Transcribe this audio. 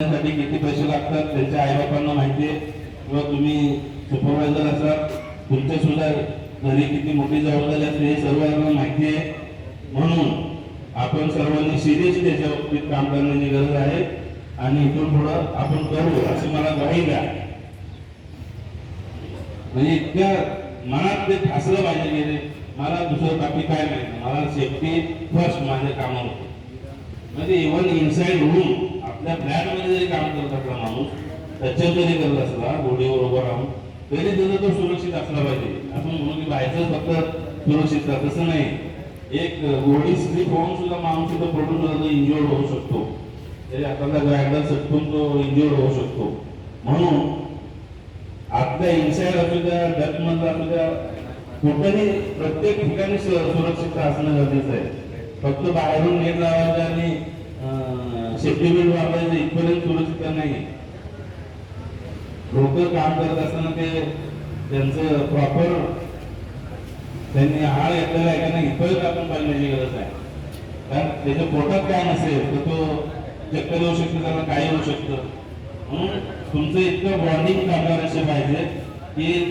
साठी किती पैसे लागतात त्यांच्या आईबापांना माहिती आहे, किंवा तुम्ही सुपरवायझर असाल तुमच्या सुद्धा घरी किती मोठी जबाबदारी असते हे सर्वांना माहिती आहे. म्हणून आपण सर्वांनी सिरियसली त्याच्या बाबतीत काम करण्याची गरज आहे आणि इथून पुढं आपण करू अशी मला ग्वाही द्या. म्हणजे इतक्या मनात ते ठासलं पाहिजे की मला दुसरं बाकी काय नाही, मला सेफ्टी फर्स्ट माझ्या कामावर. म्हणजे इव्हन इनसाइड रूम आपल्या फ्लॅटमध्ये जरी काम करत असला माणूस त्याच्यावर जरी करत असला गोडीवर उभं राहून तरी त्याचा तो सुरक्षित असला पाहिजे. आपण म्हणून की बाहेरच फक्त सुरक्षित तसं नाही. एक गोडी स्लिप होऊन सुद्धा माणूस सुद्धा पडून सुद्धा इंज्युअर्ड होऊ शकतो. तरी आपल्याला गायडर सटकून तो इंज्युअर्ड होऊ शकतो. म्हणून आपल्या इनसाइड असू द्या डक मधला असू द्या कुठेही प्रत्येक ठिकाणी सुरक्षित असणं गरजेचं आहे. फक्त बाहेरून नेट लावायचं आणि सेफ्टी बेल्ट वापरायचं इथपर्यंत सुरक्षितता नाही. लोक काम करत असताना ते त्यांचं प्रॉपर त्यांनी आळ घेतलेला आहे का नाही इथपर्यंत आपण पाहिण्याची गरज आहे. कारण त्याच्या पोटात काय नसेल तर तो चक्कर येऊ शकतो, त्याला काय येऊ शकतं. म्हणून तुमचं इतकं बॉन्डिंग कामगार असे पाहिजे की